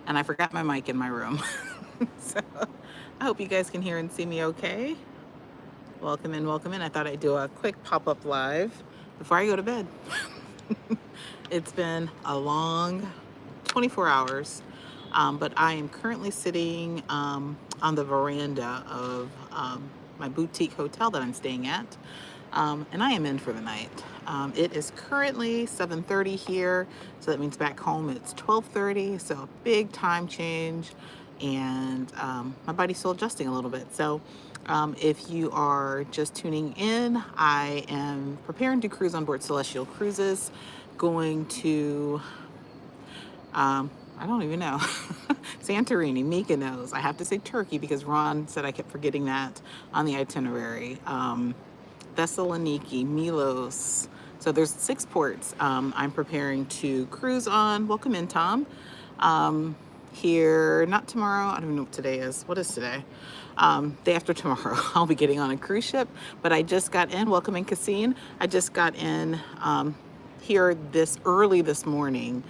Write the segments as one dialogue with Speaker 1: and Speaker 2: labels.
Speaker 1: and I forgot my mic in my room. So I hope you guys can hear and see me okay. Welcome in, welcome in. I thought I'd do a quick pop-up live before I go to bed. It's been a long 24 hours, but I am currently sitting on the veranda of my boutique hotel that I'm staying at, and I am in for the night. It is currently 7:30 here, so that means back home it's 12:30, so a big time change, and my body's still adjusting a little bit. So if you are just tuning in, I am preparing to cruise on board Celestial Cruises, going to I don't even know. Santorini, Mykonos. I have to say Turkey because Ron said I kept forgetting that on the itinerary. Thessaloniki, Milos. So there's 6 ports I'm preparing to cruise on. Welcome in, Tom. Here, not tomorrow. I don't even know what today is. What is today? Day after tomorrow, I'll be getting on a cruise ship. But I just got in. Welcome in, Cassine. I just got in here this early this morning.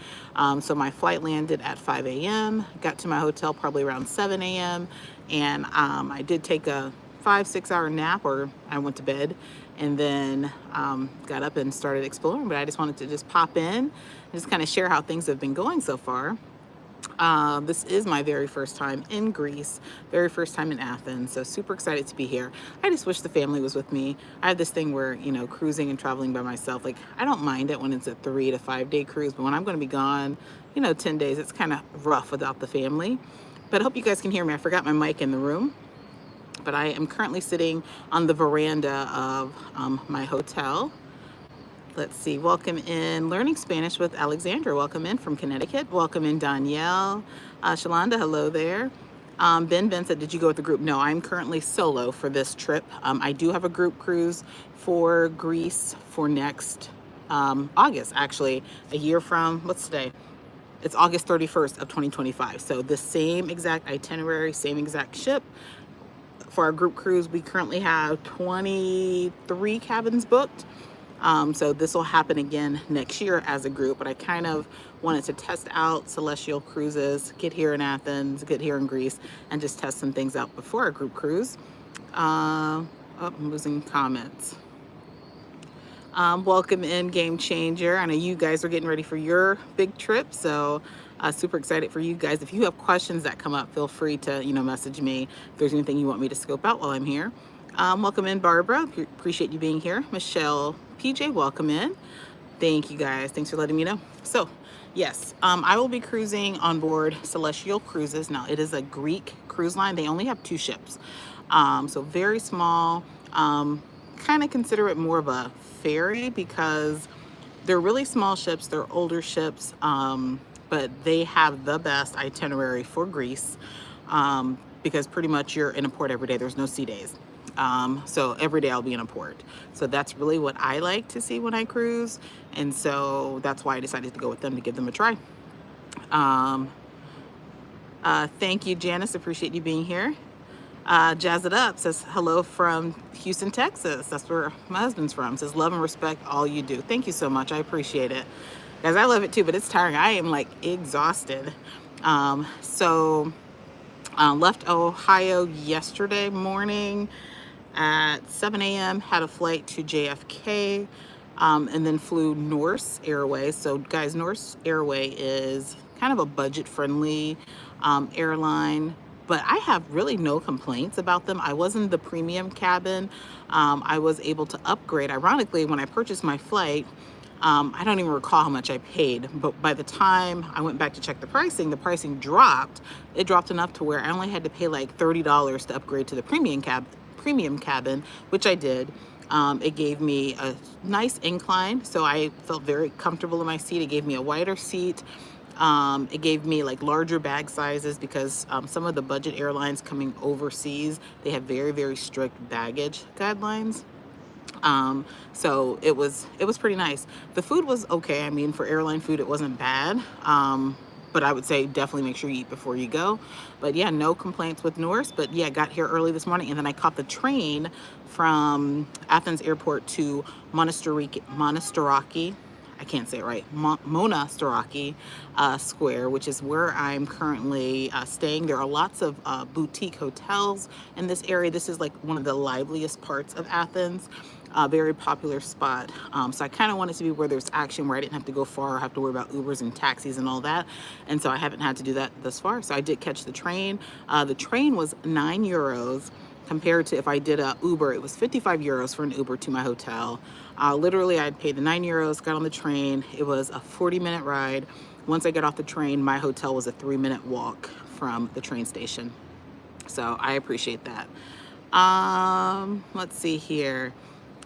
Speaker 1: So my flight landed at 5 a.m. Got to my hotel probably around 7 a.m. And I did take a 5-6 hour nap, or I went to bed, and then got up and started exploring. But I just wanted to just pop in and just kind of share how things have been going so far. This is my very first time in Greece, very first time in Athens, so super excited to be here. I just wish the family was with me. I have this thing where, you know, cruising and traveling by myself, like, I don't mind it when it's a 3 to 5 day cruise, but when I'm going to be gone, 10 days, it's kind of rough without the family. But I hope you guys can hear me. I forgot my mic in the room, but I am currently sitting on the veranda of my hotel. Let's see. Welcome in Learning Spanish with Alexandra. Welcome in from Connecticut. Welcome in Danielle. Shalonda, hello there. Ben said, did you go with the group? No, I'm currently solo for this trip. I do have a group cruise for Greece for next August, actually, a year from, what's today? It's August 31st of 2025. So the same exact itinerary, same exact ship. For our group cruise, we currently have 23 cabins booked. So this will happen again next year as a group, but I kind of wanted to test out Celestial Cruises, get here in Athens, get here in Greece, and just test some things out before our group cruise. I'm losing comments. Welcome in, Game Changer. I know you guys are getting ready for your big trip, so super excited for you guys. If you have questions that come up, feel free to message me if there's anything you want me to scope out while I'm here. Welcome in, Barbara. Appreciate you being here. Michelle, PJ, welcome in. Thank you guys. Thanks for letting me know. So, yes, I will be cruising on board Celestial Cruises. Now, it is a Greek cruise line. They only have 2 ships. So very small. Kind of consider it more of a ferry because they're really small ships. They're older ships, but they have the best itinerary for Greece because pretty much you're in a port every day. There's no sea days. So every day I'll be in a port. So that's really what I like to see when I cruise. And so that's why I decided to go with them, to give them a try. Thank you, Janice. Appreciate you being here. Jazz It Up says, hello from Houston, Texas. That's where my husband's from. Says, love and respect all you do. Thank you so much. I appreciate it. Guys, I love it too, but it's tiring. I am like exhausted. Left Ohio yesterday morning at 7 a.m., had a flight to JFK, and then flew Norse Airways. So guys, Norse Airway is kind of a budget-friendly airline, but I have really no complaints about them. I was in the premium cabin. I was able to upgrade. Ironically, when I purchased my flight, I don't even recall how much I paid, but by the time I went back to check the pricing dropped. It dropped enough to where I only had to pay like $30 to upgrade to the premium cabin, which I did. It gave me a nice incline, so I felt very comfortable in my seat. It gave me a wider seat. It gave me like larger bag sizes because some of the budget airlines coming overseas, they have very, very strict baggage guidelines. So it was pretty nice. The food was okay. I mean, for airline food, it wasn't bad. But I would say definitely make sure you eat before you go. But yeah, no complaints with Norse. But yeah, got here early this morning, and then I caught the train from Athens airport to Monastiraki. I can't say it right, Mona Staraki Square, which is where I'm currently staying. There are lots of boutique hotels in this area. This is like one of the liveliest parts of Athens. Very popular spot. So I kind of wanted to be where there's action, where I didn't have to go far, have to worry about Ubers and taxis and all that. And so I haven't had to do that thus far. So I did catch the train. The train was €9 compared to if I did a Uber, it was 55 euros for an Uber to my hotel. Literally, I paid the €9, got on the train. It was a 40-minute ride. Once I got off the train, my hotel was a 3-minute walk from the train station. So I appreciate that. Let's see here.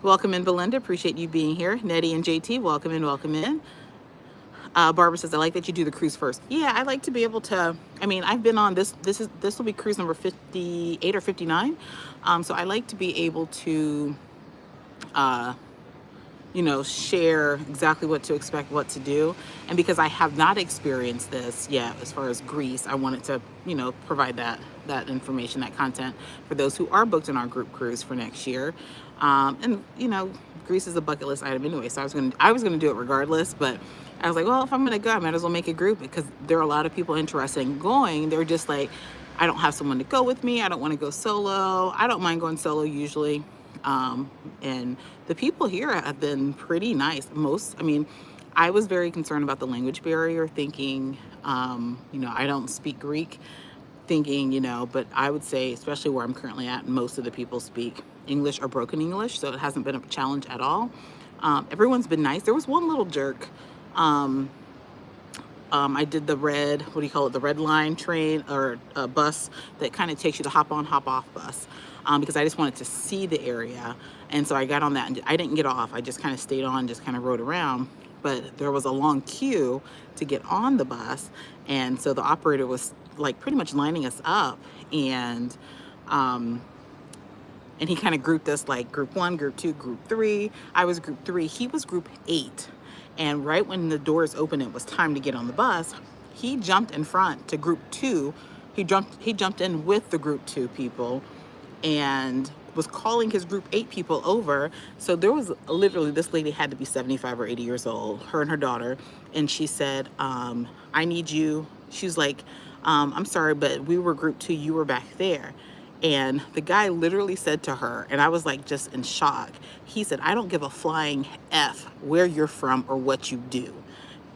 Speaker 1: Welcome in, Belinda. Appreciate you being here. Nettie and JT, welcome in, welcome in. Barbara says, I like that you do the cruise first. Yeah, I like to be able to, I mean, I've been on this will be cruise number 58 or 59. So I like to be able to, share exactly what to expect, what to do. And because I have not experienced this yet, as far as Greece, I wanted to, provide that information, that content for those who are booked in our group cruise for next year. Greece is a bucket list item anyway, so I was gonna do it regardless, but I was like, well, if I'm gonna go, I might as well make a group, because there are a lot of people interested in going. They're just like, I don't have someone to go with me. I don't want to go solo. I don't mind going solo usually. And the people here have been pretty nice. I was very concerned about the language barrier, thinking, I don't speak Greek, thinking, but I would say, especially where I'm currently at, most of the people speak English or broken English, so it hasn't been a challenge at all. Everyone's been nice. There was one little jerk. I did the red, the red line train or bus that kind of takes you to hop on, hop off bus, because I just wanted to see the area. And so I got on that and I didn't get off. I just kind of stayed on, just kind of rode around. But there was a long queue to get on the bus. And so the operator was like pretty much lining us up. And he kind of grouped us like group 1, group 2, group 3. I was group 3. He was group 8. And right when the doors opened, it was time to get on the bus. He jumped in front to group 2. He jumped in with the group 2 people and was calling his group 8 people over. So there was literally, this lady had to be 75 or 80 years old, her and her daughter. And she said, I need you. She was like, I'm sorry, but we were group 2. You were back there. And the guy literally said to her, and I was like just in shock. He said, I don't give a flying F where you're from or what you do.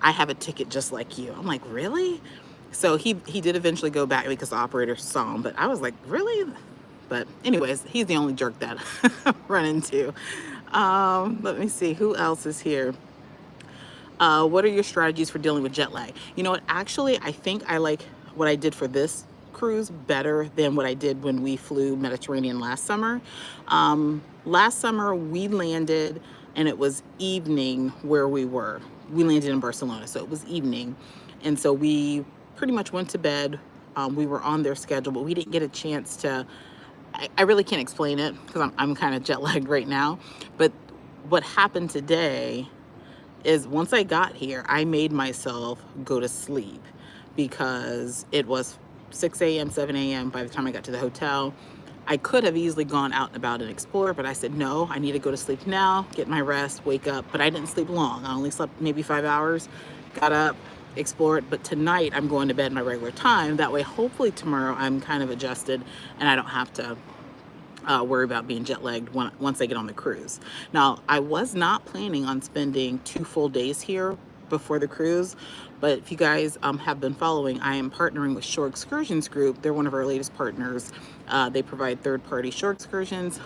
Speaker 1: I have a ticket just like you. I'm like, really? So he did eventually go back because the operator saw him, but I was like, really? But anyways, he's the only jerk that I run into. Let me see, who else is here? What are your strategies for dealing with jet lag? You know what, actually, I think I like what I did for this cruise better than what I did when we flew Mediterranean last summer. Last summer we landed and it was evening where we were. We landed in Barcelona, so it was evening. And so we pretty much went to bed. We were on their schedule, but we didn't get a chance to, I really can't explain it because I'm kind of jet lagged right now. But what happened today is once I got here, I made myself go to sleep because it was 6 a.m., 7 a.m. by the time I got to the hotel. I could have easily gone out and about and explored, but I said, no, I need to go to sleep now, get my rest, wake up. But I didn't sleep long. I only slept maybe 5 hours, got up, explored. But tonight I'm going to bed my regular time. That way, hopefully tomorrow I'm kind of adjusted and I don't have to worry about being jet lagged once I get on the cruise. Now, I was not planning on spending 2 full days here before the cruise, but if you guys have been following, I am partnering with Shore Excursions Group. They're one of our latest partners. They provide third-party shore excursions.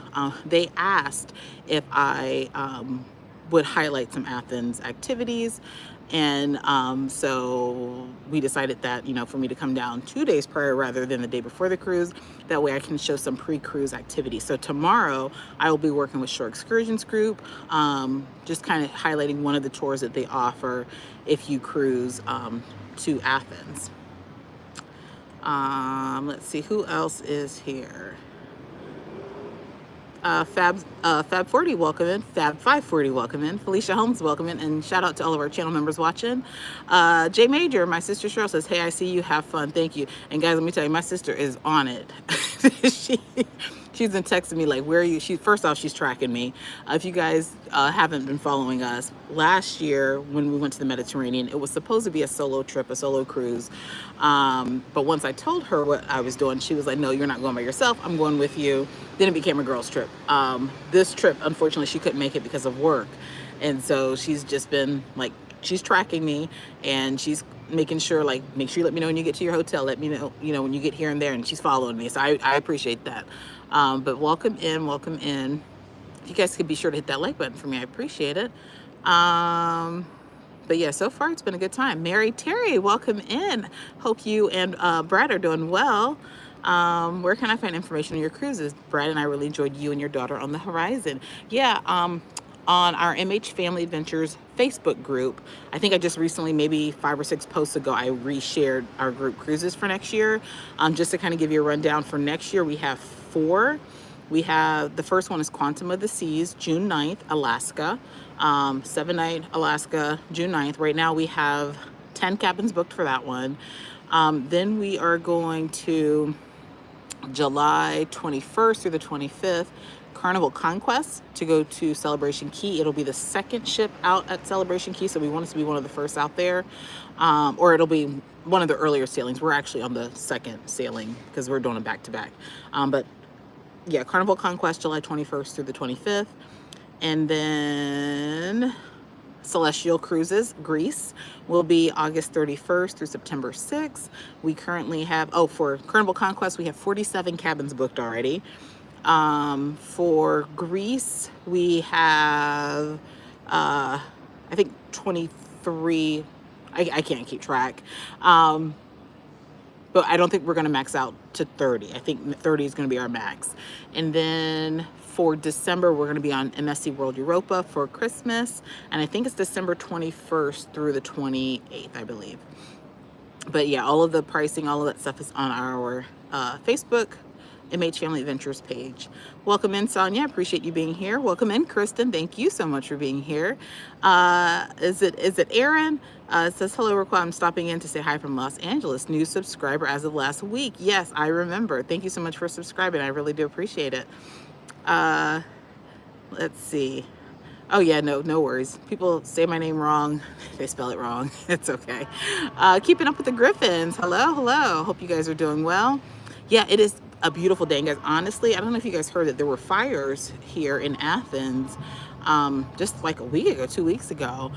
Speaker 1: They asked if I would highlight some Athens activities, and so we decided that, for me to come down 2 days prior rather than the day before the cruise. That way I can show some pre-cruise activities. So tomorrow I will be working with Shore Excursions Group, just kind of highlighting one of the tours that they offer if you cruise to Athens. Let's see, who else is here? Fab 40, welcome in. Fab 540, welcome in. Felicia Holmes, welcome in. And shout out to all of our channel members watching. J Major, my sister Cheryl says, hey, I see you, have fun, thank you. And guys, let me tell you, my sister is on it. she's been texting me like, where are you? First off, she's tracking me. If you guys haven't been following us, last year when we went to the Mediterranean, it was supposed to be a solo trip, a solo cruise. But once I told her what I was doing, she was like, no, you're not going by yourself. I'm going with you. Then it became a girls trip. This trip, unfortunately, she couldn't make it because of work. And so she's just been like, she's tracking me, and she's making sure, like, make sure you let me know when you get to your hotel. Let me know, when you get here and there. And she's following me. So I appreciate that. But welcome in, welcome in. If you guys could be sure to hit that like button for me, I appreciate it. But yeah, so far it's been a good time. Mary Terry, welcome in. Hope you and Brad are doing well. Where can I find information on your cruises? Brad and I really enjoyed you and your daughter on the horizon. Yeah, on our MH Family Adventures Facebook group. I think I just recently, maybe 5 or 6 posts ago, I reshared our group cruises for next year. Just to kind of give you a rundown for next year, we have 4. We have, the first one is Quantum of the Seas, June 9th, Alaska. 7-night Alaska, June 9th. Right now we have 10 cabins booked for that one. Then we are going to July 21st through the 25th, Carnival Conquest, to go to Celebration Key. It'll be the second ship out at Celebration Key, so we want it to be one of the first out there, or it'll be one of the earlier sailings. We're actually on the second sailing because we're doing a back-to-back. But yeah, Carnival Conquest, July 21st through the 25th. And then Celestial Cruises, Greece, will be August 31st through September 6th. We currently have, for Carnival Conquest, we have 47 cabins booked already. For Greece, we have, I think 23, I can't keep track. But I don't think we're going to max out to 30. I think 30 is going to be our max. And then for December, we're going to be on MSC World Europa for Christmas. And I think it's December 21st through the 28th, I believe. But yeah, all of the pricing, all of that stuff is on our Facebook MH Family Adventures page. Welcome in, Sonia. Appreciate you being here. Welcome in, Kristen. Thank you so much for being here. Is it Aaron? It says, hello, Raquel. I'm stopping in to say hi from Los Angeles. New subscriber as of last week. Yes, I remember. Thank you so much for subscribing. I really do appreciate it. Let's see. Oh yeah, no worries. People say my name wrong. They spell it wrong. It's okay. Keeping up with the Griffins. Hello. Hope you guys are doing well. Yeah, it is a beautiful day, and guys. Honestly, I don't know if you guys heard that there were fires here in Athens just like a week ago, 2 weeks ago,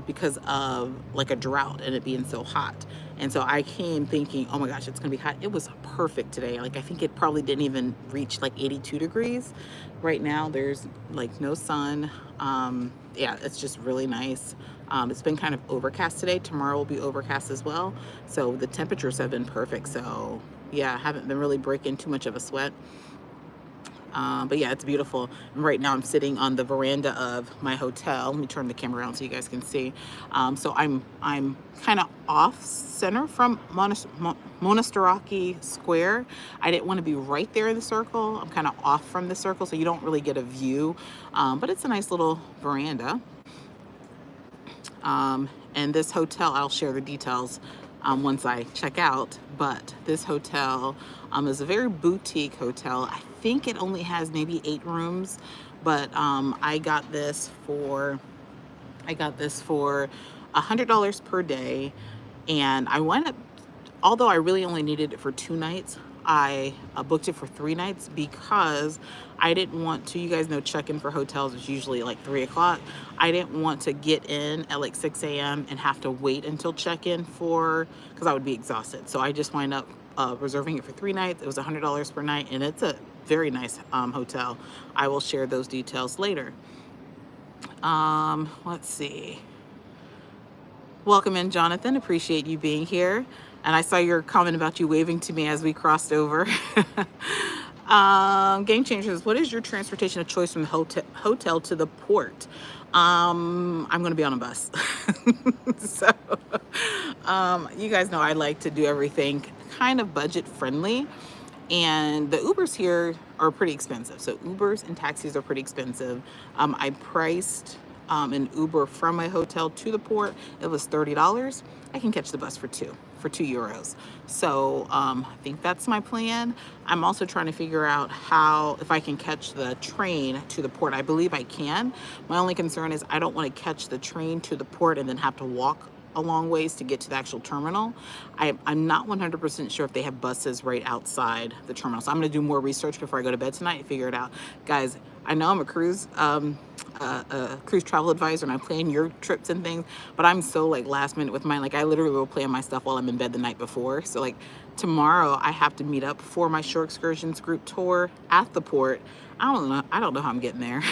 Speaker 1: because of like a drought and it being so hot. And so I came thinking, oh my gosh, it's gonna be hot. It was perfect today. Like, I think it probably didn't even reach like 82 degrees. Right now there's like no sun. Yeah, it's just really nice. It's been kind of overcast today. Tomorrow will be overcast as well. So the temperatures have been perfect. So yeah, I haven't been really breaking too much of a sweat. But yeah, it's beautiful. And right now I'm sitting on the veranda of my hotel. Let me turn the camera around so you guys can see. So I'm kind of off center from Monastiraki Square. I didn't want to be right there in the circle. I'm kind of off from the circle, so you don't really get a view. But it's a nice little veranda. And this hotel, I'll share the details once I check out, but this hotel is a very boutique hotel. I think it only has maybe 8 rooms, but I got this for $100 per day, and I went up, although I really only needed it for 2 nights, I booked it for 3 nights because I didn't want to, you guys know check-in for hotels is usually like 3 o'clock. I didn't want to get in at like 6 a.m. and have to wait until check-in because I would be exhausted. So I just wind up reserving it for 3 nights. It was $100 per night, and it's a very nice hotel. I will share those details later. Let's see. Welcome in, Jonathan. Appreciate you being here. And I saw your comment about you waving to me as we crossed over. Game Changers, what is your transportation of choice from the hotel to the port? I'm going to be on a bus. So, you guys know I like to do everything kind of budget friendly. And the Ubers here are pretty expensive. So Ubers and taxis are pretty expensive. I priced an Uber from my hotel to the port. It was $30. I can catch the bus for $2. for €2. So I think that's my plan. I'm also trying to figure out if I can catch the train to the port. I believe I can. My only concern is I don't want to catch the train to the port and then have to walk a long ways to get to the actual terminal. I'm not 100% sure if they have buses right outside the terminal. So I'm going to do more research before I go to bed tonight and figure it out. Guys, I know I'm a cruise travel advisor and I plan your trips and things, but I'm so like last minute with mine. Like I literally will plan my stuff while I'm in bed the night before. So like tomorrow I have to meet up for my shore excursions group tour at the port. I don't know how I'm getting there.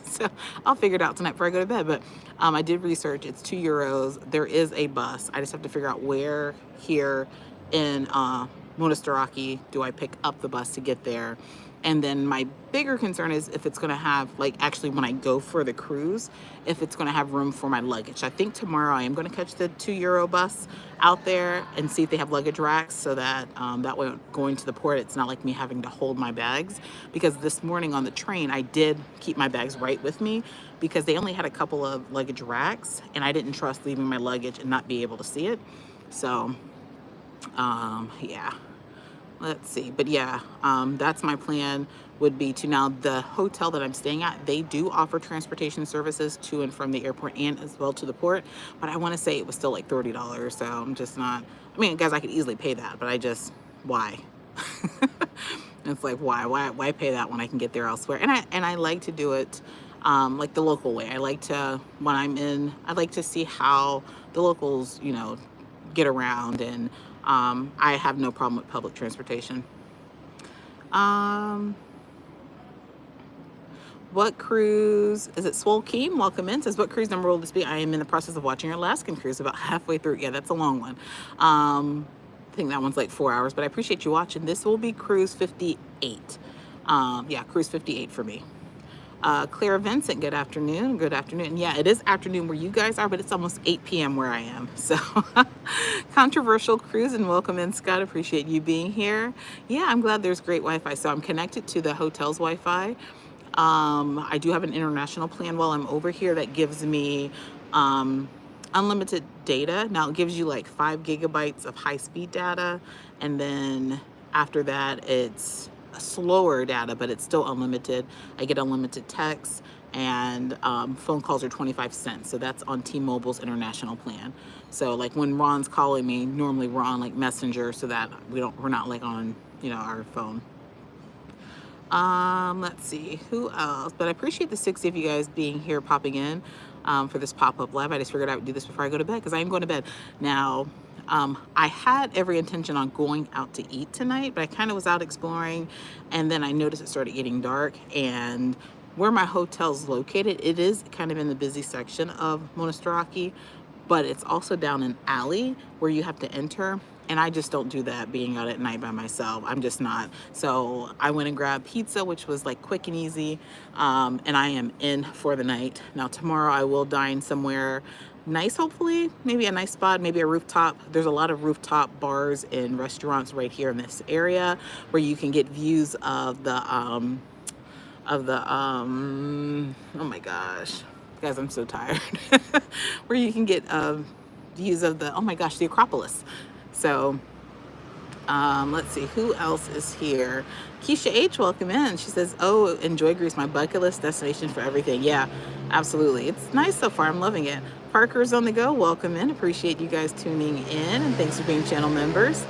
Speaker 1: So I'll figure it out tonight before I go to bed. But I did research. It's €2. There is a bus. I just have to figure out where here in Monastiraki do I pick up the bus to get there. And then my bigger concern is if it's going to have, like, actually when I go for the cruise, if it's going to have room for my luggage. I think tomorrow I am going to catch the €2 bus out there and see if they have luggage racks so that that way going to the port, it's not like me having to hold my bags. Because this morning on the train, I did keep my bags right with me because they only had a couple of luggage racks and I didn't trust leaving my luggage and not be able to see it. So, yeah. Let's see. But yeah, that's my plan would be to now the hotel that I'm staying at, they do offer transportation services to and from the airport and as well to the port. But I want to say it was still like $30. So I'm just not, I mean, guys, I could easily pay that, but why? It's like, why pay that when I can get there elsewhere? And I like to do it like the local way. I like to, when I'm in, I like to see how the locals, get around, and I have no problem with public transportation. What cruise is it? Swole Keem, welcome in. Says, what cruise number will this be? I am in the process of watching your Alaskan cruise, about halfway through. Yeah, that's a long one. I think that one's like 4 hours, but I appreciate you watching. This will be cruise 58. Yeah, cruise 58 for me. Claire Vincent, good afternoon. Good afternoon. Yeah, it is afternoon where you guys are, but it's almost 8 p.m. where I am. So controversial cruise, and welcome in, Scott. Appreciate you being here. Yeah, I'm glad there's great Wi-Fi. So I'm connected to the hotel's Wi-Fi. I do have an international plan while I'm over here that gives me unlimited data. Now it gives you like 5 gigabytes of high-speed data, and then after that it's slower data, but it's still unlimited. I get unlimited text, and phone calls are 25 cents. So that's on T-Mobile's international plan. So like when Ron's calling me, normally we're on like Messenger, so that we're not like on our phone. Let's see who else, but I appreciate the 60 of you guys being here, popping in for this pop-up live. I just figured I would do this before I go to bed because I am going to bed now. I had every intention on going out to eat tonight, but I kind of was out exploring, and then I noticed it started getting dark. And where my hotel's located, it is kind of in the busy section of Monastiraki, but it's also down an alley where you have to enter. And I just don't do that being out at night by myself. I'm just not. So I went and grabbed pizza, which was like quick and easy. And I am in for the night. Now tomorrow I will dine somewhere nice, hopefully, maybe a nice spot, maybe a rooftop. There's a lot of rooftop bars and restaurants right here in this area where you can get views of the oh my gosh, guys, I'm so tired. Where you can get views of the, oh my gosh, the Acropolis. So let's see who else is here. Keisha H, welcome in. She says, oh, enjoy Greece, my bucket list destination for everything. Yeah, absolutely. It's nice so far. I'm loving it. Parker's on the go. Welcome in. Appreciate you guys tuning in, and thanks for being channel members.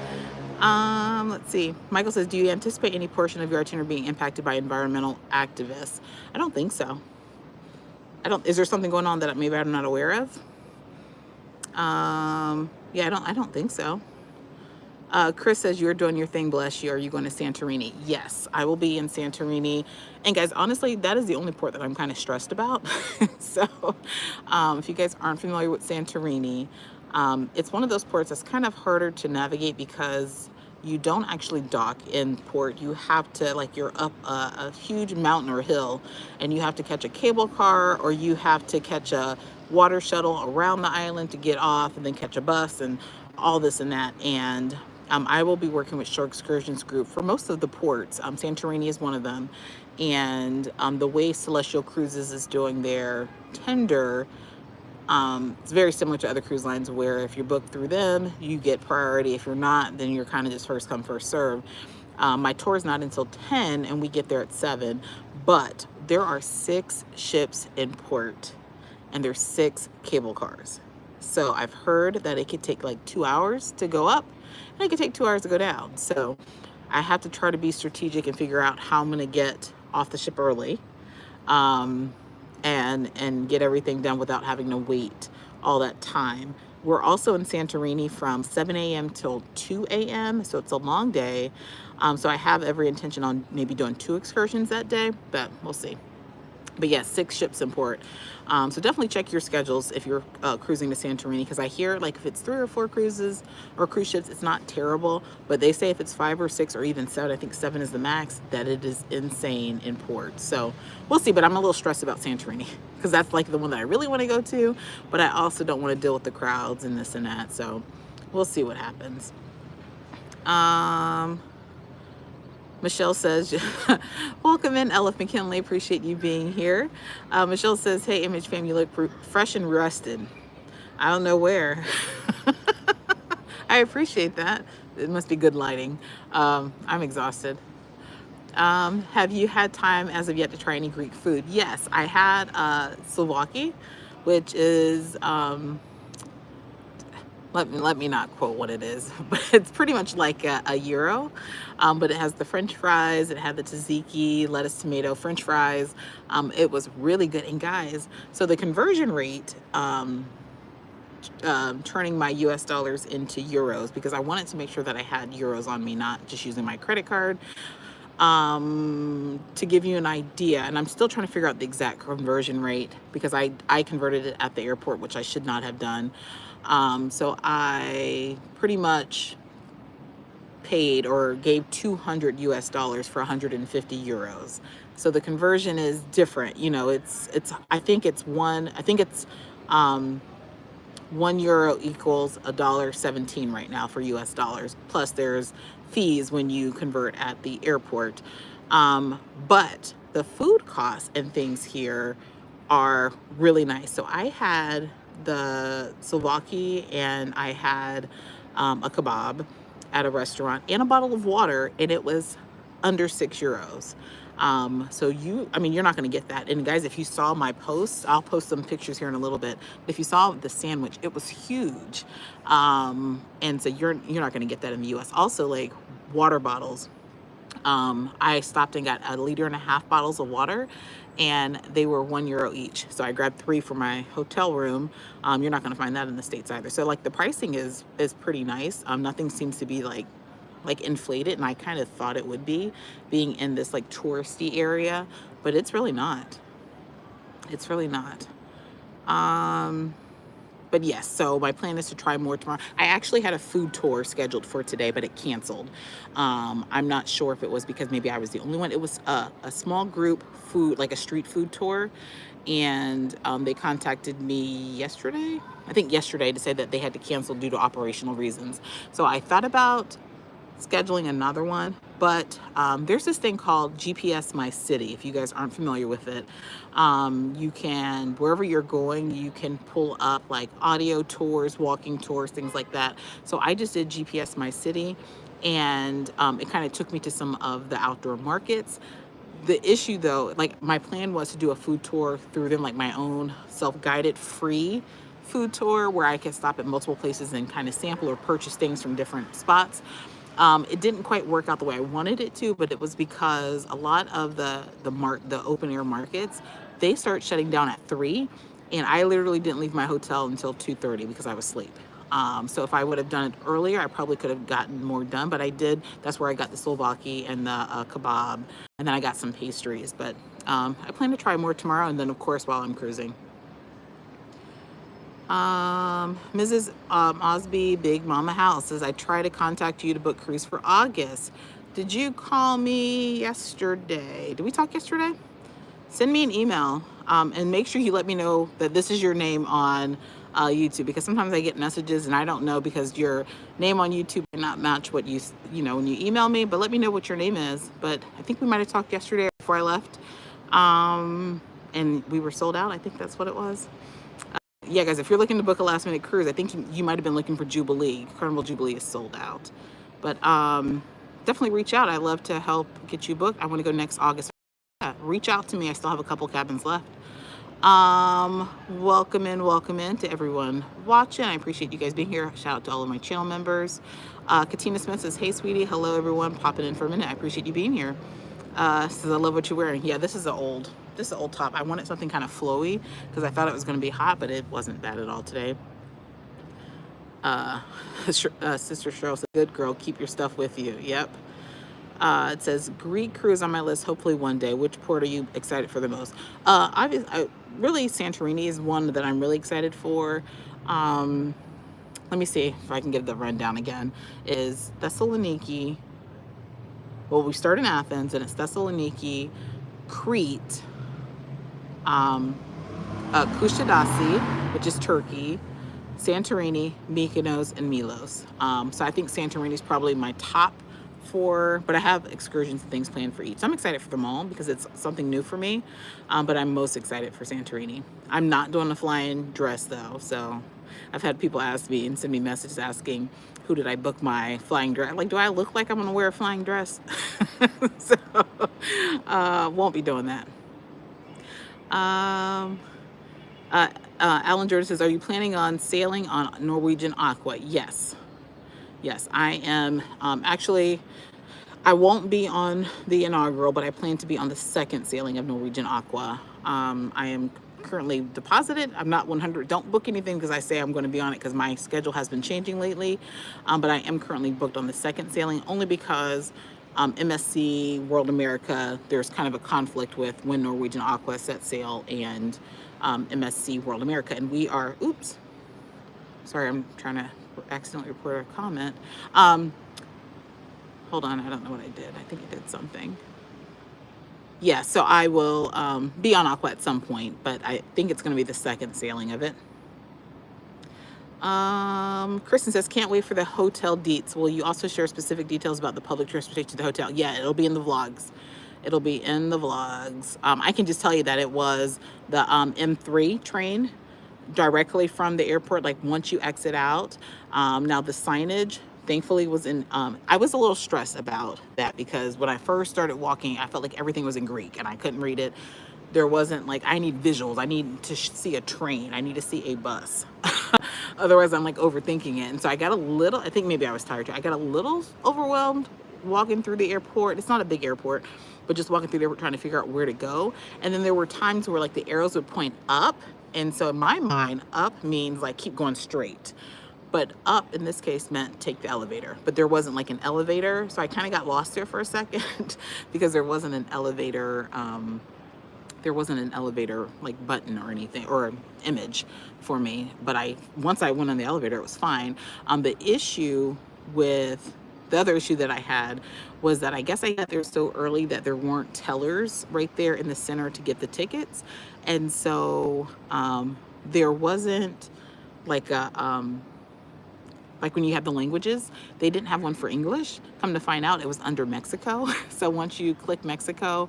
Speaker 1: Let's see. Michael says, do you anticipate any portion of your itinerary being impacted by environmental activists? I don't think so. Is there something going on that maybe I'm not aware of? Yeah, I don't think so. Chris says, you're doing your thing, bless you. Are you going to Santorini? Yes, I will be in Santorini. And guys, honestly, that is the only port that I'm kind of stressed about. So if you guys aren't familiar with Santorini, it's one of those ports that's kind of harder to navigate because you don't actually dock in port. You have to, like, you're up a huge mountain or hill, and you have to catch a cable car, or you have to catch a water shuttle around the island to get off, and then catch a bus and all this and that. And I will be working with Shore Excursions Group for most of the ports. Santorini is one of them. And the way Celestial Cruises is doing their tender, It's very similar to other cruise lines where if you're booked through them, you get priority. If you're not, then you're kind of just first come, first serve. My tour is not until 10 and we get there at 7, but there are 6 ships in port and there's 6 cable cars. So I've heard that it could take like 2 hours to go up and it could take 2 hours to go down. So I have to try to be strategic and figure out how I'm going to get off the ship early. And get everything done without having to wait all that time. We're also in Santorini from 7 a.m. till 2 a.m. So it's a long day. So I have every intention on maybe doing 2 excursions that day, but we'll see. But yeah, 6 ships in port. So definitely check your schedules if you're cruising to Santorini, because I hear like if it's 3 or 4 cruises or cruise ships, it's not terrible. But they say if it's 5 or 6 or even 7, I think 7 is the max, that it is insane in port. So we'll see. But I'm a little stressed about Santorini because that's like the one that I really want to go to. But I also don't want to deal with the crowds and this and that. So we'll see what happens. Michelle says, welcome in, Ella McKinley. Appreciate you being here. Michelle says, hey, Image Fam, you look fresh and rested. I don't know where. I appreciate that. It must be good lighting. I'm exhausted. Have you had time as of yet to try any Greek food? Yes, I had Slovaki, which is... let me not quote what it is, but it's pretty much like a gyro, but it has the French fries, it had the tzatziki, lettuce, tomato, French fries. It was really good. And guys, so the conversion rate, turning my US dollars into euros, because I wanted to make sure that I had euros on me, not just using my credit card. To give you an idea, and I'm still trying to figure out the exact conversion rate because I converted it at the airport, which I should not have done. So I pretty much paid or gave 200 US dollars for 150 euros. So the conversion is different. You know, I think it's €1 equals $1.17 right now for US dollars. Plus there's fees when you convert at the airport. But the food costs and things here are really nice. So I had the Slovaki and I had a kebab at a restaurant and a bottle of water, and it was under €6. So you're not going to get that. And guys, if you saw my posts, I'll post some pictures here in a little bit. But if you saw the sandwich, it was huge. And so you're not going to get that in the US. Also, like water bottles. I stopped and got 1.5 liter bottles of water, and they were €1 each. So I grabbed 3 for my hotel room. You're not going to find that in the States either. So like the pricing is pretty nice. Nothing seems to be like inflated, and I kind of thought it would be, being in this like touristy area, but it's really not. It's really not. But yes, so my plan is to try more tomorrow. I actually had a food tour scheduled for today, but it canceled. I'm not sure if it was because maybe I was the only one. It was a small group food, like a street food tour. And they contacted me yesterday, I think yesterday, to say that they had to cancel due to operational reasons. So I thought about scheduling another one, but there's this thing called GPS My City. If you guys aren't familiar with it, you can, wherever you're going, you can pull up like audio tours, walking tours, things like that. So I just did GPS My City, and it kind of took me to some of the outdoor markets. The issue though, like my plan was to do a food tour through them, like my own self-guided free food tour where I could stop at multiple places and kind of sample or purchase things from different spots. It didn't quite work out the way I wanted it to, but it was because a lot of the open air markets, they start shutting down at 3, and I literally didn't leave my hotel until 2:30 because I was asleep. So if I would have done it earlier, I probably could have gotten more done, but I did. That's where I got the Slovaki and the kebab, and then I got some pastries. But I plan to try more tomorrow, and then of course while I'm cruising. Mrs. Osby, Big Mama House says, I tried to contact you to book cruise for August. Did you call me yesterday? Did we talk yesterday? Send me an email, and make sure you let me know that this is your name on YouTube, because sometimes I get messages and I don't know, because your name on YouTube may not match what you know when you email me. But let me know what your name is. But I think we might have talked yesterday before I left, and we were sold out. I think that's what it was. yeah, guys, if you're looking to book a last minute cruise, I think you might have been looking for Jubilee. Carnival Jubilee is sold out. But definitely reach out. I'd love to help get you booked. I want to go next August. Yeah, reach out to me. I still have a couple cabins left. Welcome in to everyone watching. I appreciate you guys being here. Shout out to all of my channel members. Katina Smith says, hey sweetie, hello everyone, popping in for a minute. I appreciate you being here. Says I love what you're wearing. Yeah, this is an old top. I wanted something kind of flowy because I thought it was going to be hot, but it wasn't bad at all today. Sister Cheryl said, good girl, keep your stuff with you. Yep. It says Greek cruise on my list, hopefully one day. Which port are you excited for the most? Really Santorini is one that I'm really excited for. Let me see if I can give the rundown again. Is Thessaloniki. Well, we start in Athens, and it's Thessaloniki, Crete, Kushadasi, which is Turkey, Santorini, Mykonos, and Milos. So I think Santorini is probably my top 4, but I have excursions and things planned for each. So I'm excited for them all because it's something new for me, but I'm most excited for Santorini. I'm not doing a flying dress though, so I've had people ask me and send me messages asking, who did I book my flying dress? Like, do I look like I'm gonna wear a flying dress? So, won't be doing that. Alan Jordan says, are you planning on sailing on Norwegian Aqua? Yes, I am. Actually, I won't be on the inaugural, but I plan to be on the second sailing of Norwegian Aqua. I am currently deposited. I'm not 100. Don't book anything because I say I'm going to be on it because my schedule has been changing lately. But I am currently booked on the second sailing only because MSC World America, there's kind of a conflict with when Norwegian Aqua set sail and MSC World America. And we are, oops, sorry, I'm trying to accidentally report a comment. Hold on, I don't know what I did. I think I did something. Yeah, so I will be on Aqua at some point, but I think it's going to be the second sailing of it. Kristen says, can't wait for the hotel deets. Will you also share specific details about the public transportation to the hotel? Yeah, it'll be in the vlogs. It'll be in the vlogs. I can just tell you that it was the M3 train directly from the airport, like once you exit out. Now the signage, thankfully, was in, I was a little stressed about that because when I first started walking, I felt like everything was in Greek and I couldn't read it. There wasn't like, I need visuals. I need to see a train. I need to see a bus. Otherwise, I'm like overthinking it. And so I got a little, I think maybe I was tired too. I got a little overwhelmed walking through the airport. It's not a big airport, but just walking through the airport trying to figure out where to go. And then there were times where like the arrows would point up. And so in my mind, up means like keep going straight. But up in this case meant take the elevator. But there wasn't like an elevator. So I kind of got lost there for a second because there wasn't an elevator. There wasn't an elevator like button or anything or image for me. But once I went on the elevator, it was fine. The other issue that I had was that I guess I got there so early that there weren't tellers right there in the center to get the tickets. And so there wasn't like a, like when you have the languages, they didn't have one for English. Come to find out, it was under Mexico. So once you click Mexico,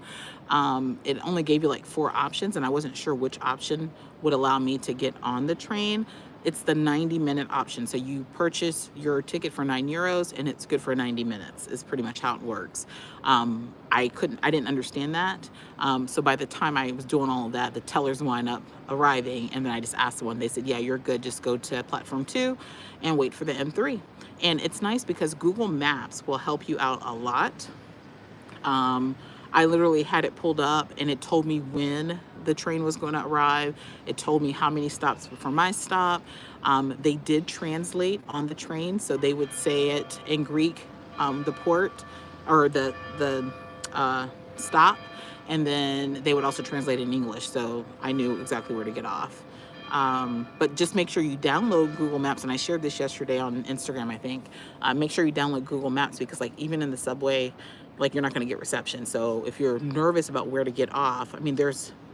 Speaker 1: it only gave you like 4 options, and I wasn't sure which option would allow me to get on the train. It's the 90-minute option. So you purchase your ticket for €9 and it's good for 90 minutes is pretty much how it works. I didn't understand that. So by the time I was doing all of that, the tellers wind up arriving, and then I just asked one. They said, yeah, you're good. Just go to platform 2 and wait for the M3. And it's nice because Google Maps will help you out a lot. I literally had it pulled up and it told me when the train was going to arrive. It told me how many stops for my stop. They did translate on the train, so they would say it in Greek, the port or the stop, and then they would also translate in English, so I knew exactly where to get off. But just make sure you download Google Maps, and I shared this yesterday on Instagram, I think. Make sure you download Google Maps because like even in the subway, like you're not going to get reception. So if you're nervous about where to get off, I mean,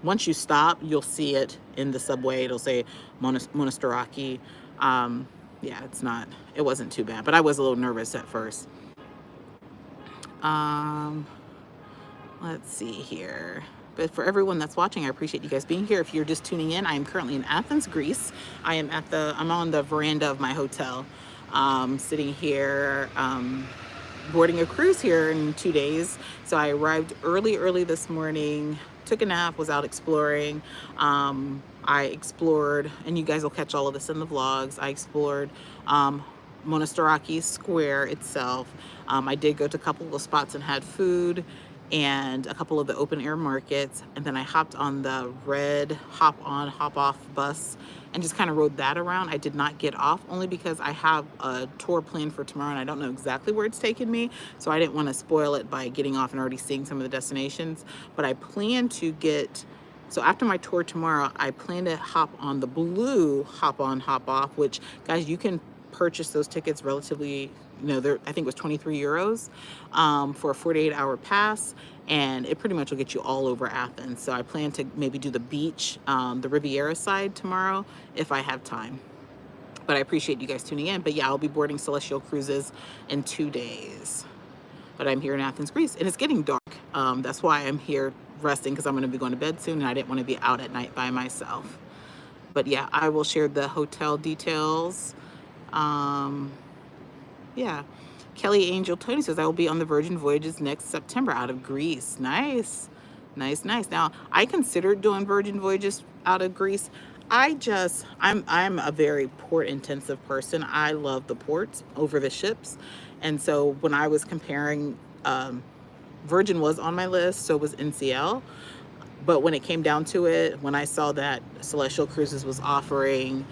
Speaker 1: once you stop, you'll see it in the subway. It'll say Monastiraki. Yeah, it wasn't too bad, but I was a little nervous at first. Let's see here. But for everyone that's watching, I appreciate you guys being here. If you're just tuning in, I am currently in Athens, Greece. I'm on the veranda of my hotel, sitting here, boarding a cruise here in 2 days. So I arrived early this morning, took a nap, was out exploring. I explored, and you guys will catch all of this in the vlogs. I explored Monastiraki Square itself. I did go to a couple of spots and had food and a couple of the open air markets, and then I hopped on the red hop on hop off bus and just kind of rode that around. I did not get off, only because I have a tour planned for tomorrow and I don't know exactly where it's taking me, so I didn't want to spoil it by getting off and already seeing some of the destinations. But I plan to so after my tour tomorrow, I plan to hop on the blue hop on hop off, which, guys, you can purchase those tickets relatively, I think it was 23 euros for a 48-hour pass, and it pretty much will get you all over Athens. So I plan to maybe do the beach, the Riviera side tomorrow if I have time. But I appreciate you guys tuning in. But yeah, I'll be boarding Celestial Cruises in 2 days. But I'm here in Athens, Greece, and it's getting dark. That's why I'm here resting, because I'm going to be going to bed soon, and I didn't want to be out at night by myself. But yeah, I will share the hotel details. Yeah. Kelly Angel Tony says, I will be on the Virgin Voyages next September out of Greece. Nice. Now, I considered doing Virgin Voyages out of Greece. I'm a very port intensive person. I love the ports over the ships. And so when I was comparing, Virgin was on my list, so was NCL. But when it came down to it, when I saw that Celestial Cruises was offering,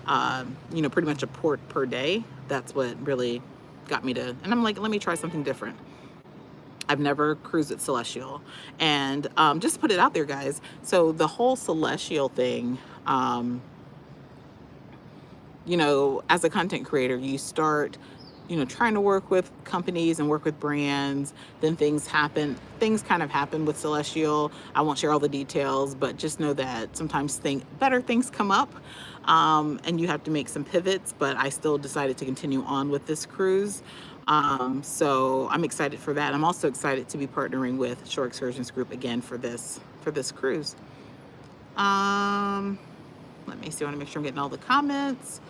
Speaker 1: pretty much a port per day, that's what really got me to, and I'm like, let me try something different. I've never cruised at Celestial, and just to put it out there, guys, so the whole Celestial thing, as a content creator, you start, trying to work with companies and work with brands, then things kind of happen with Celestial. I won't share all the details, but just know that sometimes better things come up, and you have to make some pivots, but I still decided to continue on with this cruise. So I'm excited for that. I'm also excited to be partnering with Shore Excursions Group again for this cruise. Let me see, I want to make sure I'm getting all the comments.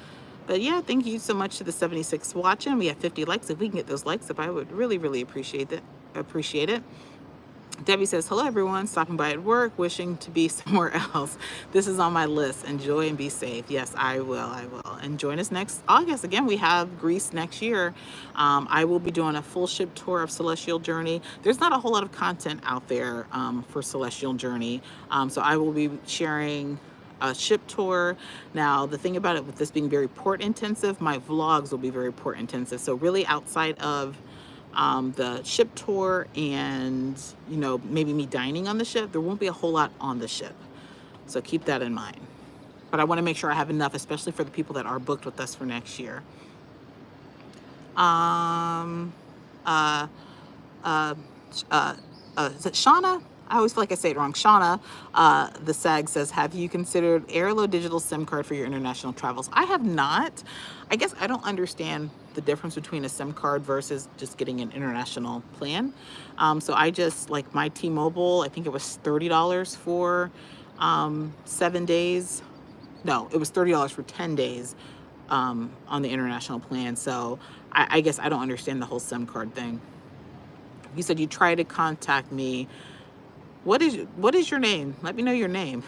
Speaker 1: But yeah, thank you so much to the 76 watching. We have 50 likes. If we can get those likes up, I would really, really appreciate it. Debbie says, hello everyone, stopping by at work, wishing to be somewhere else. This is on my list. Enjoy and be safe. Yes, I will. And join us next August. Again, we have Greece next year. I will be doing a full ship tour of Celestial Journey. There's not a whole lot of content out there for Celestial Journey. So I will be sharing a ship tour. Now, the thing about it, with this being very port intensive, my vlogs will be very port intensive. So really, outside of the ship tour and maybe me dining on the ship, there won't be a whole lot on the ship. So keep that in mind. But I want to make sure I have enough, especially for the people that are booked with us for next year. Is it Shauna? I always feel like I say it wrong. Shauna, the SAG says, have you considered Airlo digital SIM card for your international travels? I have not. I guess I don't understand the difference between a SIM card versus just getting an international plan. So I just, like my T-Mobile, I think it was $30 for 7 days. No, it was $30 for 10 days on the international plan. So I guess I don't understand the whole SIM card thing. You said you try to contact me. What is your name? Let me know your name.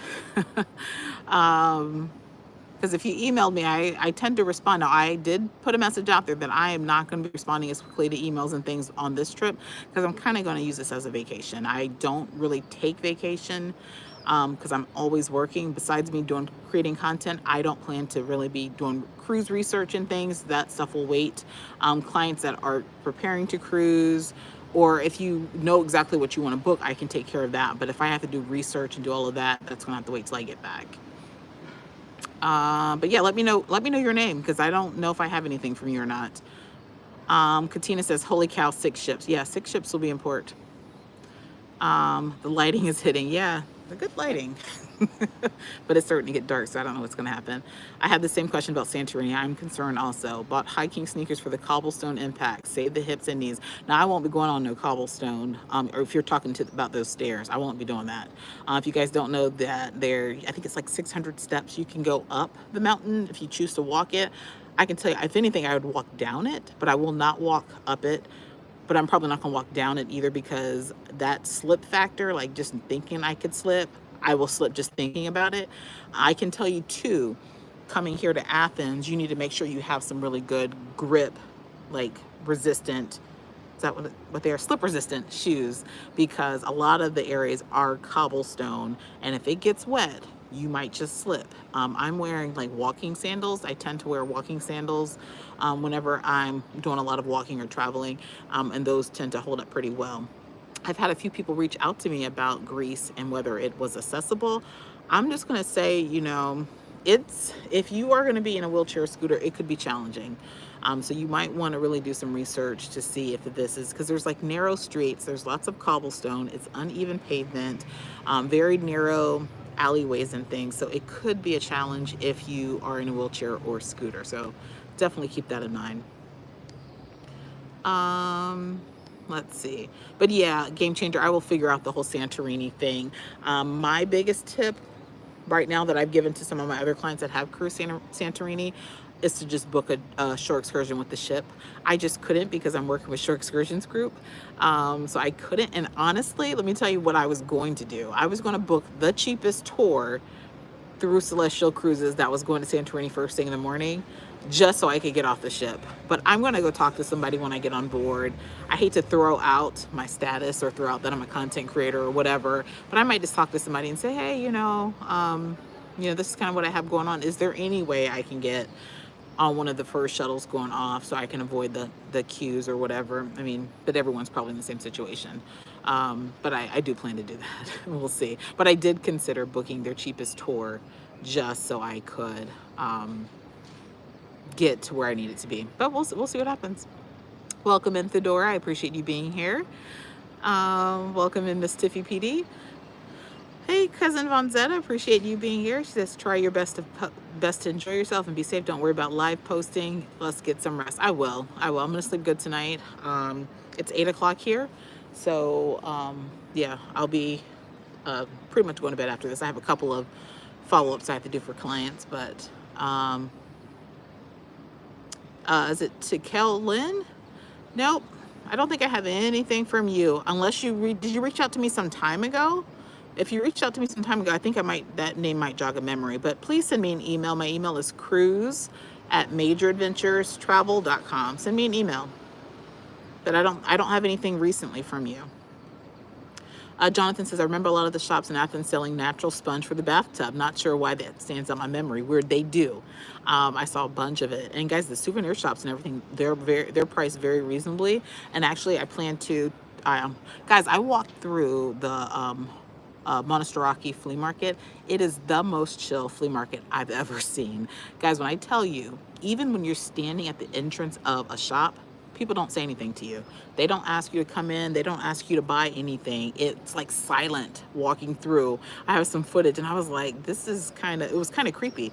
Speaker 1: Because if you emailed me, I tend to respond. Now, I did put a message out there that I am not going to be responding as quickly to emails and things on this trip, because I'm kind of going to use this as a vacation. I don't really take vacation because I'm always working. Besides me creating content, I don't plan to really be doing cruise research and things. That stuff will wait. Clients that are preparing to cruise, or if you know exactly what you want to book, I can take care of that. But if I have to do research and do all of that, that's going to have to wait till I get back. But yeah, let me know your name, because I don't know if I have anything from you or not. Katina says, holy cow, 6 ships. Yeah, 6 ships will be in port. The lighting is hitting. Yeah, The good lighting. But it's starting to get dark, so I don't know what's going to happen. I had the same question about Santorini. I'm concerned also. Bought hiking sneakers for the cobblestone impact. Save the hips and knees. Now, I won't be going on no cobblestone, or if you're talking about those stairs, I won't be doing that. If you guys don't know that I think it's like 600 steps you can go up the mountain if you choose to walk it. I can tell you, if anything, I would walk down it, but I will not walk up it. But I'm probably not gonna walk down it either, because that slip factor, like just thinking I could slip, I will slip just thinking about it. I can tell you too, coming here to Athens, you need to make sure you have some really good grip, like resistant, is that what they are? Slip resistant shoes, because a lot of the areas are cobblestone, and if it gets wet, you might just slip. I'm wearing like walking sandals. I tend to wear walking sandals whenever I'm doing a lot of walking or traveling, and those tend to hold up pretty well. I've had a few people reach out to me about Greece and whether it was accessible. I'm just going to say, if you are going to be in a wheelchair or scooter, it could be challenging. So you might want to really do some research to see if this is, because there's like narrow streets, there's lots of cobblestone, it's uneven pavement, very narrow alleyways and things. So it could be a challenge if you are in a wheelchair or scooter. So definitely keep that in mind. Let's see. But yeah, game changer. I will figure out the whole Santorini thing. My biggest tip right now that I've given to some of my other clients that have cruised Santorini is to just book a shore excursion with the ship. I just couldn't, because I'm working with Shore Excursions Group. So I couldn't. And honestly, let me tell you what I was going to do. I was going to book the cheapest tour through Celestial Cruises that was going to Santorini first thing in the morning, just so I could get off the ship. But I'm going to go talk to somebody when I get on board. I hate to throw out my status or throw out that I'm a content creator or whatever, but I might just talk to somebody and say, hey, this is kind of what I have going on. Is there any way I can get on one of the first shuttles going off so I can avoid the queues or whatever? I mean, but everyone's probably in the same situation. But I do plan to do that. We'll see. But I did consider booking their cheapest tour just so I could get to where I needed to be. But we'll see what happens. Welcome in, Thedora. I appreciate you being here. Welcome in, Miss Tiffy PD. Hey, Cousin Von Zetta, appreciate you being here. She says, try your best to enjoy yourself and be safe. Don't worry about live posting. Let's get some rest. I will. I'm going to sleep good tonight. It's 8 o'clock here. So, yeah, I'll be pretty much going to bed after this. I have a couple of follow-ups I have to do for clients, but is it to Kel Lynn? Nope. I don't think I have anything from you, unless did you reach out to me some time ago? If you reached out to me some time ago, I think that name might jog a memory, but please send me an email. My email is cruise@majoradventurestravel.com. Send me an email. But I don't have anything recently from you. Jonathan says, I remember a lot of the shops in Athens selling natural sponge for the bathtub. Not sure why that stands out in my memory. Weird, they do. I saw a bunch of it. And guys, the souvenir shops and everything, they're priced very reasonably. And actually, I plan to, guys, I walked through the Monastiraki flea market. It is the most chill flea market I've ever seen. Guys, when I tell you, even when you're standing at the entrance of a shop, people don't say anything to you. They don't ask you to come in. They don't ask you to buy anything. It's like silent walking through. I have some footage and I was like, it was kind of creepy.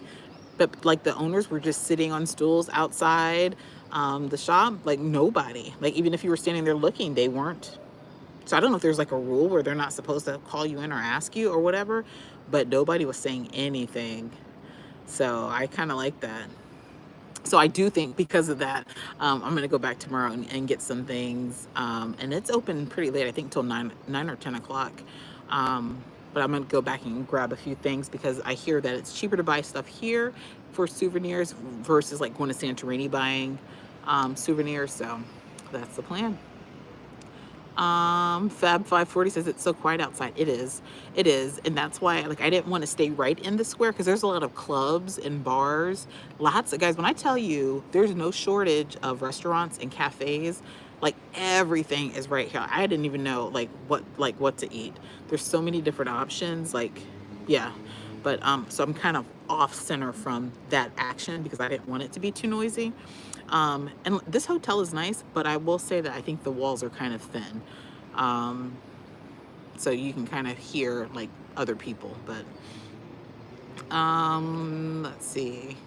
Speaker 1: But like the owners were just sitting on stools outside the shop, like nobody. Like even if you were standing there looking, they weren't. So I don't know if there's like a rule where they're not supposed to call you in or ask you or whatever, but nobody was saying anything. So I kind of like that. So I do think because of that, I'm going to go back tomorrow and get some things. And it's open pretty late, I think till 9 or 10 o'clock. But I'm going to go back and grab a few things because I hear that it's cheaper to buy stuff here for souvenirs versus like going to Santorini buying souvenirs. So that's the plan. Fab 540 says it's so quiet outside. It is, and that's why like I didn't want to stay right in the square because there's a lot of clubs and bars. Lots of guys. When I tell you, there's no shortage of restaurants and cafes. Like everything is right here. I didn't even know what to eat. There's so many different options. Like, yeah, but so I'm kind of off center from that action because I didn't want it to be too noisy. And this hotel is nice, but I will say that I think the walls are kind of thin. So you can kind of hear like other people. But let's see.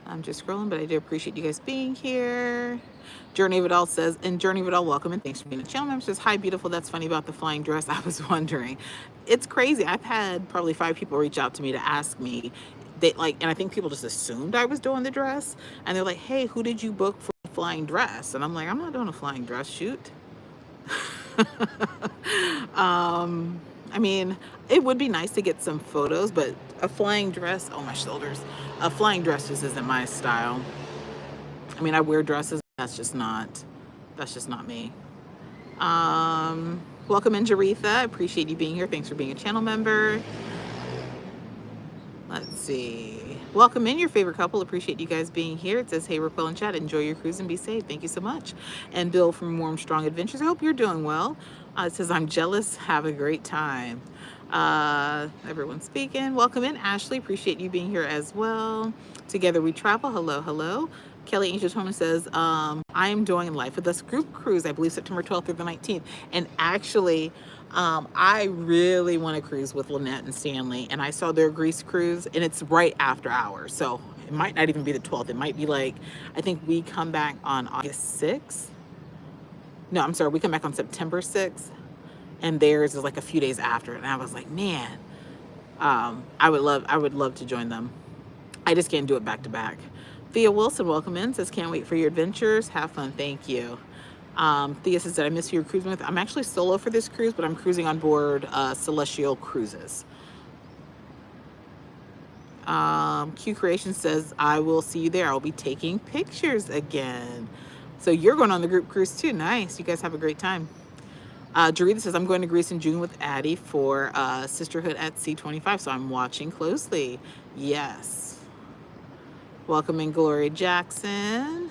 Speaker 1: I'm just scrolling, but I do appreciate you guys being here. Journey of It All says, and Journey of It All, welcome and thanks for being a channel member. Says, hi, beautiful. That's funny about the flying dress. I was wondering. It's crazy. I've had probably 5 people reach out to me to ask me. They like, and I think people just assumed I was doing the dress. And they're like, hey, who did you book for a flying dress? And I'm like, I'm not doing a flying dress shoot. I mean, it would be nice to get some photos, but a flying dress, oh, my shoulders. A flying dress just isn't my style. I mean, I wear dresses. That's just not me. Welcome in, Jaretha. I appreciate you being here. Thanks for being a channel member. Let's see. Welcome in, your favorite couple. Appreciate you guys being here. It says, hey, Raquel and Chad, enjoy your cruise and be safe. Thank you so much. And Bill from Warm Strong Adventures, I hope you're doing well. It says, I'm jealous. Have a great time. Everyone's speaking. Welcome in, Ashley. Appreciate you being here as well. Together We Travel. Hello, hello. Kelly Angel Tony says, I am doing Life with Us group cruise, I believe September 12th through the 19th. And actually, I really want to cruise with Lynette and Stanley. And I saw their Greece cruise, and it's right after hours. So it might not even be the 12th. It might be like, I think we come back on August 6th. No, I'm sorry. We come back on September 6th. And theirs is like a few days after. And I was like, man, I would love to join them. I just can't do it back to back. Thea Wilson, welcome in. Says, can't wait for your adventures. Have fun. Thank you. Thea says, did I miss who you're cruising with? I'm actually solo for this cruise, but I'm cruising on board Celestial Cruises. Q Creation says, I will see you there. I'll be taking pictures again. So you're going on the group cruise too. Nice. You guys have a great time. Jarita says, I'm going to Greece in June with Addie for Sisterhood at C25. So I'm watching closely. Yes. Welcome in, Gloria Jackson.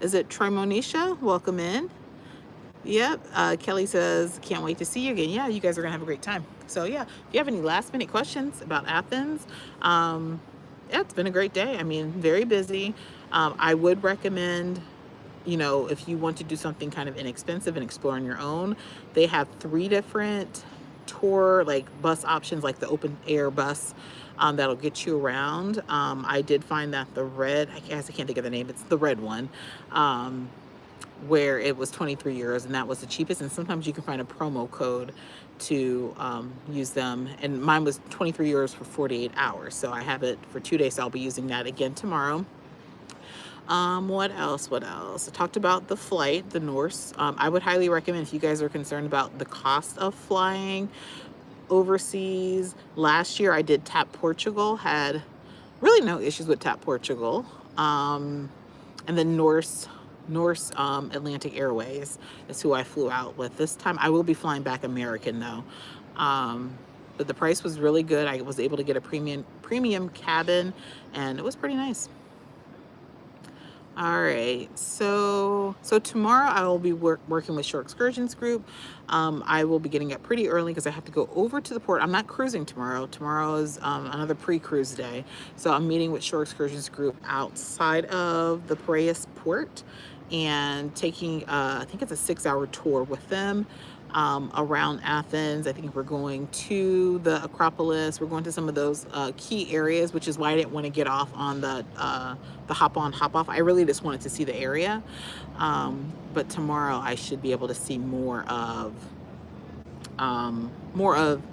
Speaker 1: Is it Trimonisha? Welcome in. Yep. Kelly says, can't wait to see you again. Yeah, you guys are going to have a great time. So yeah, if you have any last minute questions about Athens, yeah, it's been a great day. I mean, very busy. I would recommend, you know, if you want to do something kind of inexpensive and explore on your own, they have 3 different tour, like bus options, like the open air bus that'll get you around. I did find that the red, I can't think of the name, it's the red one, where it was 23 euros, and that was the cheapest. And sometimes you can find a promo code to use them. And mine was 23 euros for 48 hours. So I have it for 2 days. So I'll be using that again tomorrow. What else? I talked about the flight, the Norse. I would highly recommend, if you guys are concerned about the cost of flying overseas. Last year I did TAP Portugal, had really no issues with TAP Portugal. And then Norse Atlantic Airways is who I flew out with. This time I will be flying back American though. But the price was really good. I was able to get a premium cabin, and it was pretty nice. All right, so tomorrow I will be working with Shore Excursions group. I will be getting up pretty early because I have to go over to the port. I'm not cruising tomorrow. Tomorrow is another pre-cruise day. So I'm meeting with Shore Excursions group outside of the Piraeus port and taking, I think it's a 6-hour tour with them around Athens. I think we're going to the Acropolis. We're going to some of those key areas, which is why I didn't want to get off on the hop on, hop off. I really just wanted to see the area. But tomorrow I should be able to see more of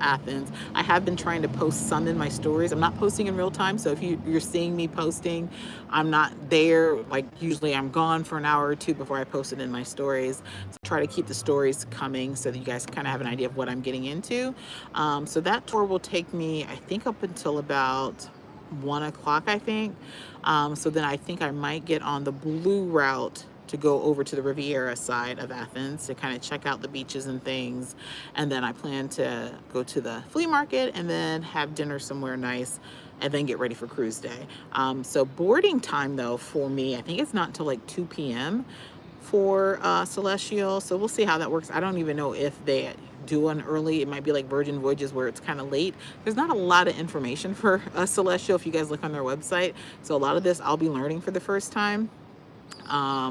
Speaker 1: Athens. I have been trying to post some in my stories. I'm not posting in real time, so if you're seeing me posting, I'm not there. Like usually I'm gone for an hour or 2 before I post it in my stories. So try to keep the stories coming so that you guys kind of have an idea of what I'm getting into. So that tour will take me, I think, up until about 1 o'clock, I think. So then I think I might get on the blue route to go over to the Riviera side of Athens to kind of check out the beaches and things. And then I plan to go to the flea market and then have dinner somewhere nice and then get ready for cruise day. So boarding time though for me, I think it's not until like 2 p.m. for Celestial. So we'll see how that works. I don't even know if they do an early, it might be like Virgin Voyages where it's kind of late. There's not a lot of information for Celestial if you guys look on their website. So a lot of this I'll be learning for the first time. Yeah,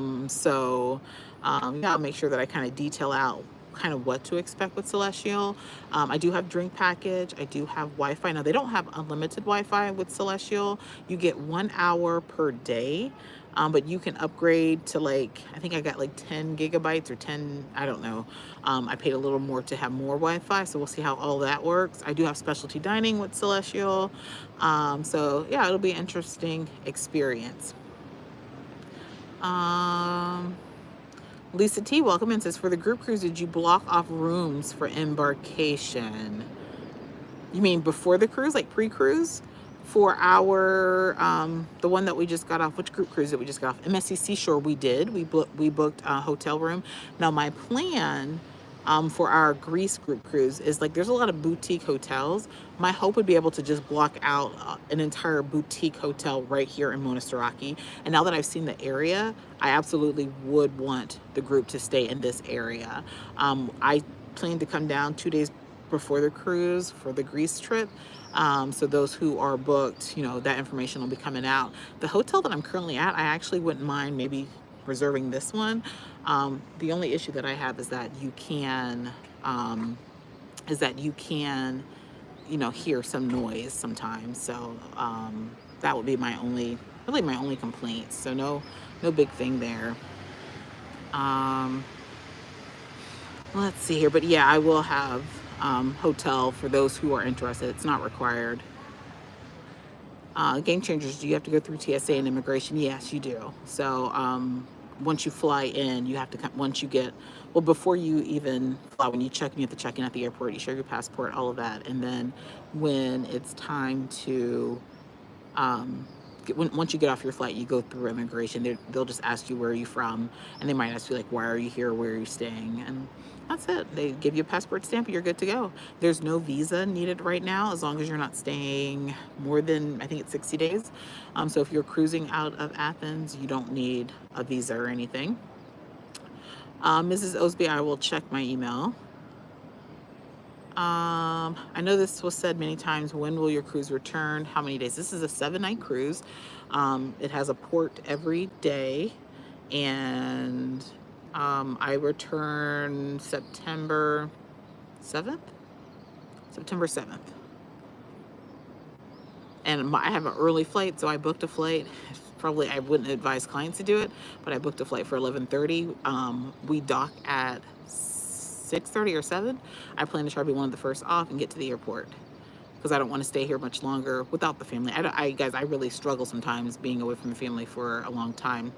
Speaker 1: I'll make sure that I kind of detail out kind of what to expect with Celestial. I do have drink package. I do have Wi-Fi. Now they don't have unlimited Wi-Fi with Celestial. You get 1 hour per day, but you can upgrade to like, I think I got like 10 gigabytes or 10, I don't know. I paid a little more to have more Wi-Fi, so we'll see how all that works. I do have specialty dining with Celestial. So yeah, it'll be an interesting experience. Lisa T, welcome in, says, for the group cruise, did you block off rooms for embarkation? You mean before the cruise, like pre-cruise? For our, the one that we just got off, which group cruise did we just got off? MSC Seashore, we did. We booked a hotel room. Now my plan for our Greece group cruise is like, there's a lot of boutique hotels. My hope would be able to just block out an entire boutique hotel right here in Monastiraki. And now that I've seen the area, I absolutely would want the group to stay in this area. I plan to come down 2 days before the cruise for the Greece trip. So those who are booked, you know, that information will be coming out. The hotel that I'm currently at, I actually wouldn't mind maybe reserving this one. The only issue that I have is that you can, you know, hear some noise sometimes. So that would be my only, really my only complaint. So no big thing there. Let's see here, but yeah, I will have hotel for those who are interested. It's not required. Game Changers, do you have to go through TSA and immigration? Yes, you do. So once you fly in, you have to, once you get, well, before you even fly, when you check in, you have to check in at the airport, you show your passport, all of that. And then when it's time to, once you get off your flight, you go through immigration. They'll just ask you, where are you from? And they might ask you, like, why are you here? Where are you staying? And that's it. They give you a passport stamp, you're good to go. There's no visa needed right now, as long as you're not staying more than, I think it's 60 days. So if you're cruising out of Athens, you don't need a visa or anything. Mrs. Osby, I will check my email. I know this was said many times. When will your cruise return? How many days? This is a 7-night cruise. It has a port every day, and I return September 7th. September 7th. And I have an early flight, so I booked a flight. Probably I wouldn't advise clients to do it, but I booked a flight for 11:30. We dock at 6:30 or 7. I plan to try to be one of the first off and get to the airport, because I don't want to stay here much longer without the family. Guys, I really struggle sometimes being away from the family for a long time.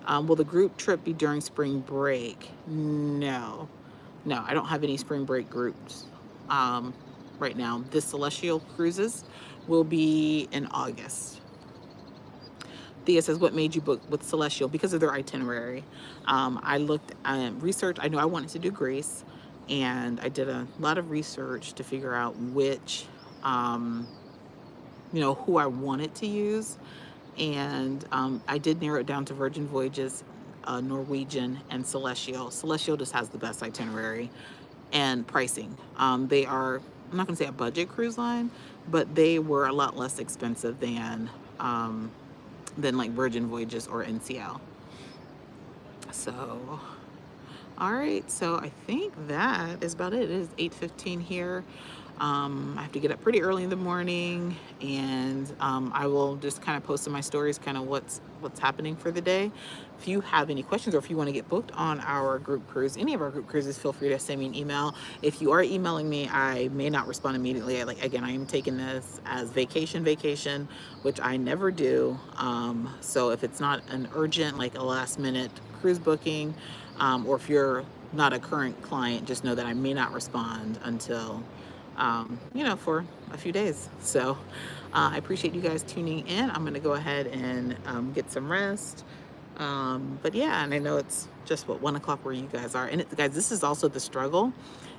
Speaker 1: Will the group trip be during spring break? No, I don't have any spring break groups right now. This Celestial Cruises will be in August. Thea says, what made you book with Celestial? Because of their itinerary. I looked at research. I knew I wanted to do Greece, and I did a lot of research to figure out which, you know, who I wanted to use. And I did narrow it down to Virgin Voyages, Norwegian, and Celestial. Celestial just has the best itinerary and pricing. They are, I'm not going to say a budget cruise line, but they were a lot less expensive than like Virgin Voyages or NCL. So, all right. So I think that is about it. It is 8:15 here. I have to get up pretty early in the morning, and I will just kind of post in my stories kind of what's happening for the day. If you have any questions, or if you want to get booked on our group cruise, any of our group cruises, feel free to send me an email. If you are emailing me, I may not respond immediately. Again, I am taking this as vacation, which I never do. So if it's not an urgent, like a last minute cruise booking, or if you're not a current client, just know that I may not respond until you know, for a few days. So I appreciate you guys tuning in. I'm going to go ahead and get some rest. But yeah, and I know it's just 1 o'clock where you guys are. And guys, this is also the struggle,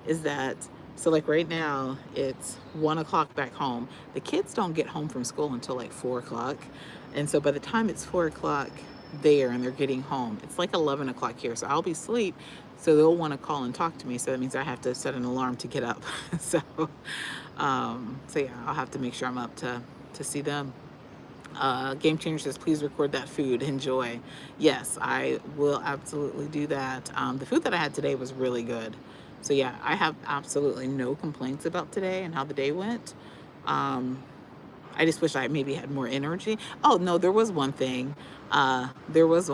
Speaker 1: is that, so like right now it's 1 o'clock back home. The kids don't get home from school until like 4 o'clock. And so by the time it's 4 o'clock there and they're getting home, it's like 11 o'clock here. So I'll be asleep. So they'll want to call and talk to me. So that means I have to set an alarm to get up. So yeah, I'll have to make sure I'm up to see them. Game Changer says, please record that food. Enjoy. Yes, I will absolutely do that. The food that I had today was really good. So yeah, I have absolutely no complaints about today and how the day went. Um, I just wish I maybe had more energy. Oh no, there was one thing. There was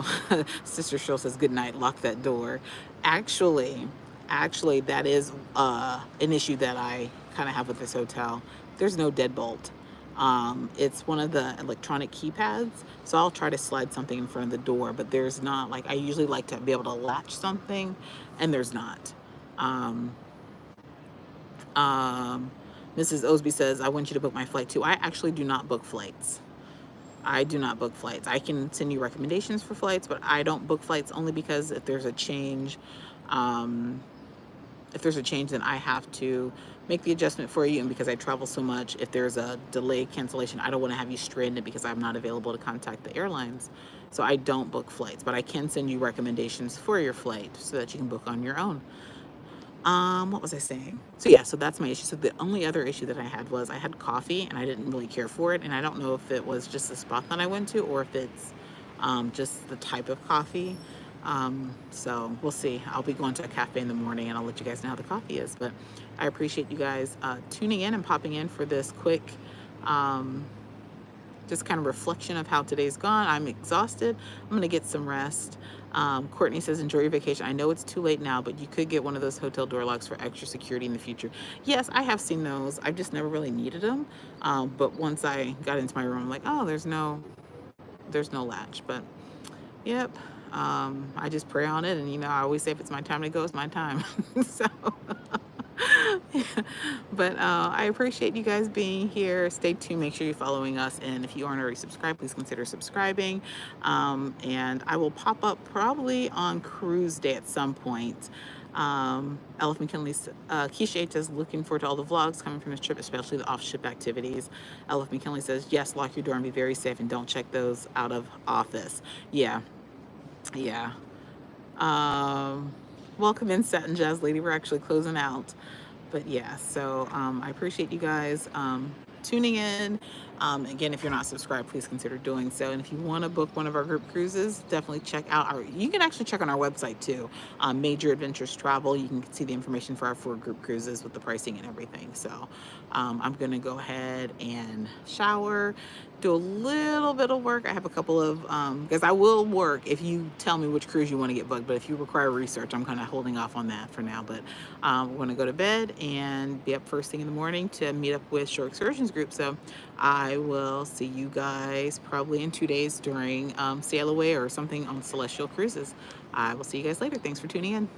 Speaker 1: Sister Cheryl says, good night, lock that door. Actually, actually, that is an issue that I kind of have with this hotel. There's no deadbolt. It's one of the electronic keypads, so I'll try to slide something in front of the door, but there's not. Like, I usually like to be able to latch something, and there's not. Um, um, Mrs. Osby says, I want you to book my flight too. I actually do not book flights. I do not book flights. I can send you recommendations for flights, but I don't book flights only because um, if there's a change, then I have to make the adjustment for you. And because I travel so much, if there's a delay cancellation, I don't want to have you stranded because I'm not available to contact the airlines. So I don't book flights, but I can send you recommendations for your flight so that you can book on your own. What was I saying? So yeah, so that's my issue. So the only other issue that I had was I had coffee and I didn't really care for it. And I don't know if it was just the spot that I went to or if it's just the type of coffee. So we'll see. I'll be going to a cafe in the morning and I'll let you guys know how the coffee is. But I appreciate you guys tuning in and popping in for this quick just kind of reflection of how today's gone. I'm exhausted. I'm going to get some rest. Courtney says, enjoy your vacation. I know it's too late now, but you could get one of those hotel door locks for extra security in the future. Yes, I have seen those. I've just never really needed them. But once I got into my room, I'm like, oh, there's no latch. But yep. I just pray on it. And, I always say if it's my time to go, it's my time. So but I appreciate you guys being here. Stay tuned. Make sure you're following us. And if you aren't already subscribed, please consider subscribing. And I will pop up probably on cruise day at some point. Elif McKinley, Keisha H is looking forward to all the vlogs coming from this trip, especially the off-ship activities. Elif McKinley says, yes, lock your door and be very safe and don't check those out of office. Yeah. Yeah. Welcome in, Satin Jazz Lady. We're actually closing out. But yeah, so I appreciate you guys tuning in. Again, if you're not subscribed, please consider doing so. And if you want to book one of our group cruises, definitely check out you can actually check on our website too, Major Adventures Travel. You can see the information for our 4 group cruises with the pricing and everything. So I'm going to go ahead and shower, do a little bit of work. I have a couple of, because I will work if you tell me which cruise you want to get booked, but if you require research, I'm kind of holding off on that for now. But we're going to go to bed and be up first thing in the morning to meet up with Shore Excursions group. So I will see you guys probably in 2 days during Sail Away or something on Celestial Cruises. I will see you guys later. Thanks for tuning in.